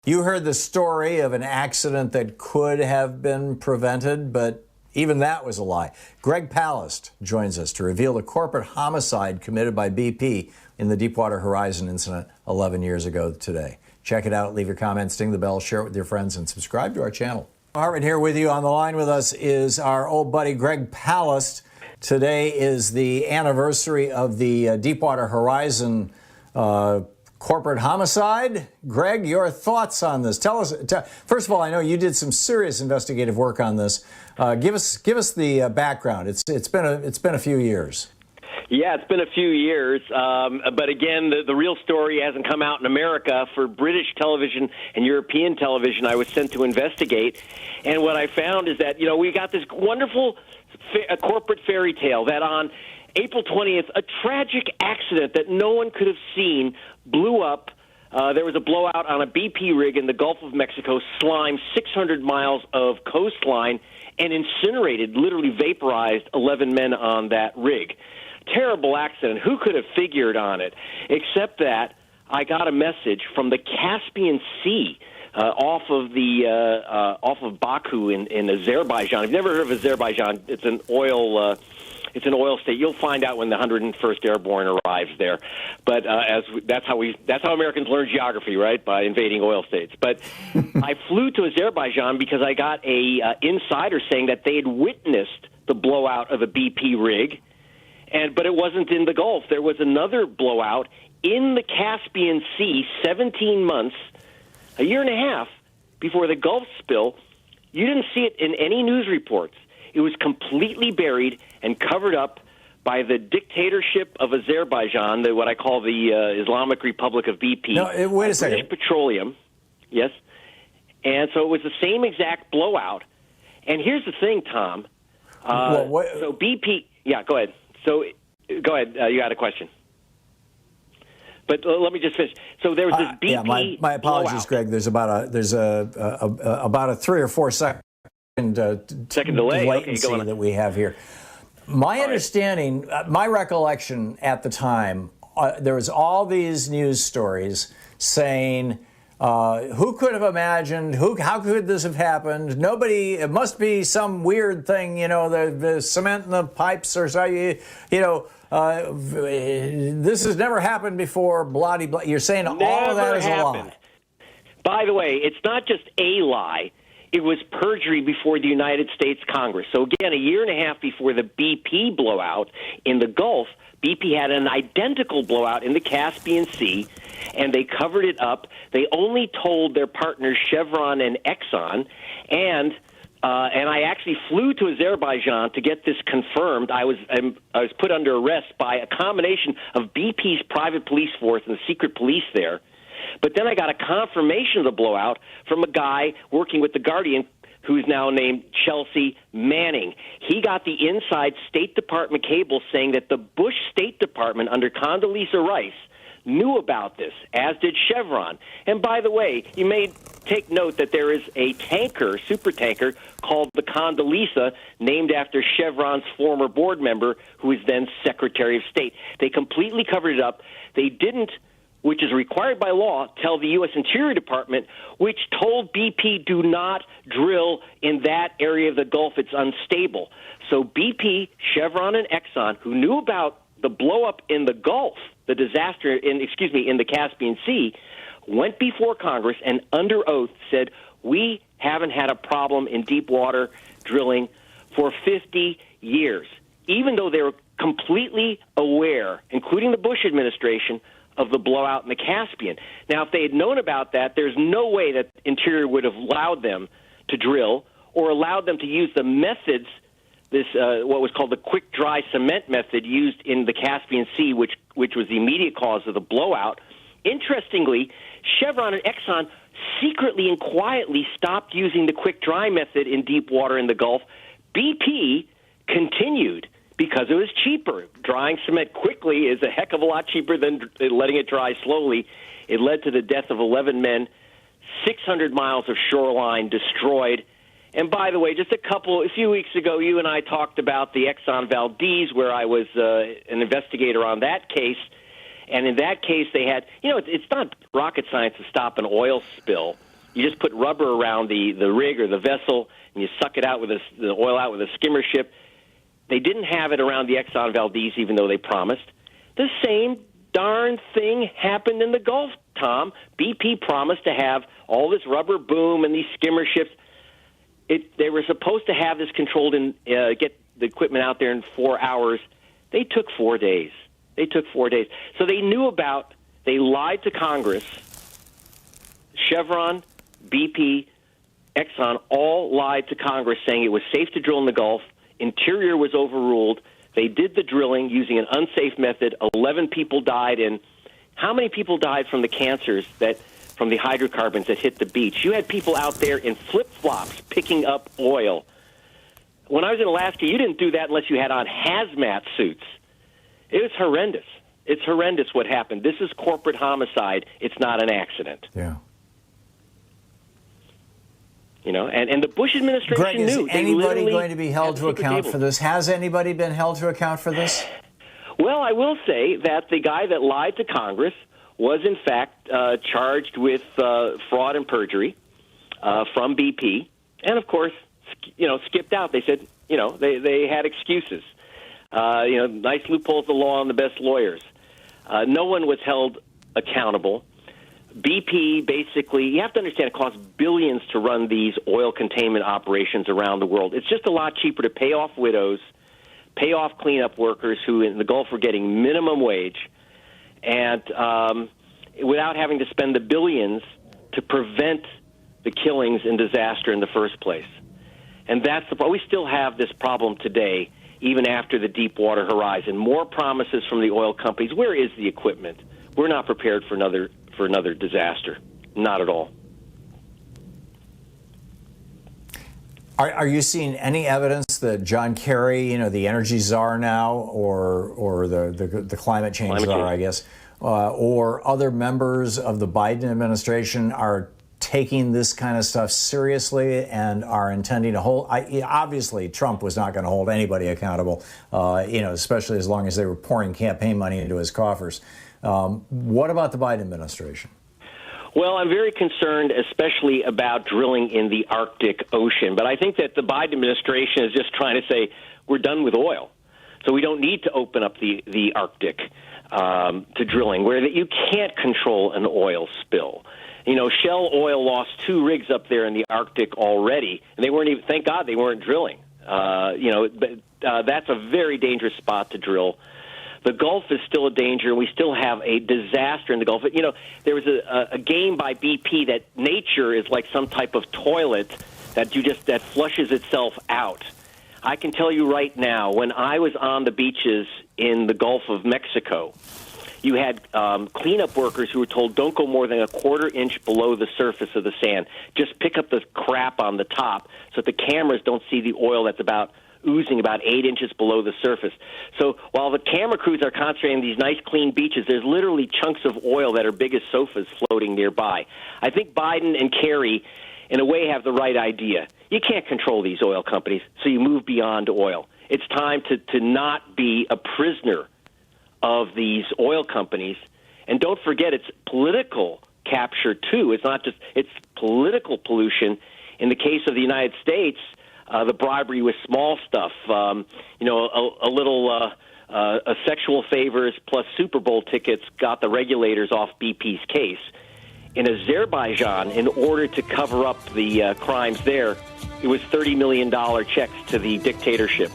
You heard the story of an accident that could have been prevented, but even that was a lie. Greg Palast joins us to reveal the corporate homicide committed by BP in the Deepwater Horizon incident 11 years ago today. Check it out, leave your comments, ding the bell, share it with your friends, and subscribe to our channel. Hartmann here with you. On the line with us is our old buddy Greg Palast. Today is the anniversary of the Deepwater Horizon corporate homicide. Greg, your thoughts on this? Tell us. First of all, I know you did some serious investigative work on this. Give us the background. It's been a few years. Yeah, it's been a few years, but again, the real story hasn't come out in America. For British television and European television, I was sent to investigate, and what I found is that we got this wonderful corporate fairy tale that on April 20th, a tragic accident that no one could have seen blew up. There was a blowout on a BP rig in the Gulf of Mexico, slimed 600 miles of coastline, and incinerated, literally vaporized 11 men on that rig. Terrible accident. Who could have figured on it? Except that I got a message from the Caspian Sea off of Baku in Azerbaijan. I've never heard of Azerbaijan. It's an oil state. You'll find out when the 101st Airborne arrives there. But that's how Americans learn geography, right? By invading oil states. But I flew to Azerbaijan because I got a insider saying that they had witnessed the blowout of a BP rig, but it wasn't in the Gulf. There was another blowout in the Caspian Sea, 17 months, a year and a half before the Gulf spill. You didn't see it in any news reports. It was completely buried and covered up by the dictatorship of Azerbaijan, what I call the Islamic Republic of BP. No, wait a second. British Petroleum, yes. And so it was the same exact blowout. And here's the thing, Tom. So BP, yeah, go ahead. So go ahead. You had a question. But let me just finish. So there was this BP. Yeah, my apologies, blowout. Greg. There's about a 3 or 4 second delay latency that we have here. My understanding, my recollection at the time, there was all these news stories saying, who could have imagined? How could this have happened? Nobody. It must be some weird thing. The cement in the pipes or something. This has never happened before. Blah blah. You're saying all of that is a lie. By the way, it's not just a lie. It was perjury before the United States Congress. So again, a year and a half before the BP blowout in the Gulf, BP had an identical blowout in the Caspian Sea, and they covered it up. They only told their partners Chevron and Exxon, and I actually flew to Azerbaijan to get this confirmed. I was put under arrest by a combination of BP's private police force and the secret police there. But then I got a confirmation of the blowout from a guy working with The Guardian who's now named Chelsea Manning. He got the inside State Department cable saying that the Bush State Department under Condoleezza Rice knew about this, as did Chevron. And by the way, you may take note that there is a tanker, super tanker, called the Condoleezza, named after Chevron's former board member, who was then Secretary of State. They completely covered it up. They didn't, which is required by law, tell the U.S. Interior Department, which told BP, do not drill in that area of the Gulf. It's unstable. So BP, Chevron, and Exxon, who knew about the blow-up in the Gulf, the disaster in the Caspian Sea, went before Congress and under oath said, we haven't had a problem in deep water drilling for 50 years, even though they were completely aware, including the Bush administration, of the blowout in the Caspian. Now, if they had known about that, there's no way that Interior would have allowed them to drill or allowed them to use the methods, what was called the quick dry cement method used in the Caspian Sea, which was the immediate cause of the blowout. Interestingly, Chevron and Exxon secretly and quietly stopped using the quick dry method in deep water in the Gulf. BP continued because it was cheaper. Drying cement quickly is a heck of a lot cheaper than letting it dry slowly. It led to the death of 11 men, 600 miles of shoreline destroyed. And by the way, just a few weeks ago, you and I talked about the Exxon Valdez, where I was an investigator on that case. And in that case, they had, it's not rocket science to stop an oil spill. You just put rubber around the rig or the vessel, and you suck it out with the oil out with a skimmer ship. They didn't have it around the Exxon Valdez, even though they promised. The same darn thing happened in the Gulf, Tom. BP promised to have all this rubber boom and these skimmer ships. They were supposed to have this controlled and get the equipment out there in 4 hours. They took 4 days. So they knew about, they lied to Congress. Chevron, BP, Exxon all lied to Congress saying it was safe to drill in the Gulf. Interior was overruled. They did the drilling using an unsafe method. 11 people died, and how many people died from the cancers from the hydrocarbons that hit the beach? You had people out there in flip-flops picking up oil. When I was in Alaska, you didn't do that unless you had on hazmat suits. It was horrendous. It's horrendous what happened. This is corporate homicide. It's not an accident. Yeah. You know, and the Bush administration Greg, knew. is anybody going to be held to account for this? Has anybody been held to account for this? Well, I will say that the guy that lied to Congress was, in fact, charged with fraud and perjury from BP, and, of course, skipped out. They said, they had excuses. Nice loopholes of the law and the best lawyers. No one was held accountable. BP, basically, you have to understand it costs billions to run these oil containment operations around the world. It's just a lot cheaper to pay off widows, pay off cleanup workers who in the Gulf were getting minimum wage, and without having to spend the billions to prevent the killings and disaster in the first place. And that's the problem. We still have this problem today, even after the Deepwater Horizon. More promises from the oil companies. Where is the equipment? We're not prepared for another disaster. Not at all. Are you seeing any evidence that John Kerry, the energy czar now, or the climate change czar, I guess, or other members of the Biden administration are taking this kind of stuff seriously and are intending to hold? Obviously, Trump was not going to hold anybody accountable, especially as long as they were pouring campaign money into his coffers. What about the Biden administration? Well, I'm very concerned, especially about drilling in the Arctic Ocean. But I think that the Biden administration is just trying to say we're done with oil, so we don't need to open up the Arctic to drilling, where you can't control an oil spill. Shell Oil lost 2 rigs up there in the Arctic already, and they weren't even. Thank God they weren't drilling. That's a very dangerous spot to drill. The Gulf is still a danger, and we still have a disaster in the Gulf. There was a game by BP that nature is like some type of toilet that flushes itself out. I can tell you right now, when I was on the beaches in the Gulf of Mexico, you had cleanup workers who were told, don't go more than a quarter inch below the surface of the sand. Just pick up the crap on the top so that the cameras don't see the oil that's oozing about 8 inches below the surface. So while the camera crews are concentrating on these nice, clean beaches, there's literally chunks of oil that are big as sofas floating nearby. I think Biden and Kerry, in a way, have the right idea. You can't control these oil companies, so you move beyond oil. It's time to not be a prisoner of these oil companies. And don't forget, it's political capture, too. It's not just, it's political pollution. In the case of the United States, the bribery with small stuff, a sexual favors plus Super Bowl tickets got the regulators off BP's case. In Azerbaijan, in order to cover up the crimes there, it was $30 million checks to the dictatorship.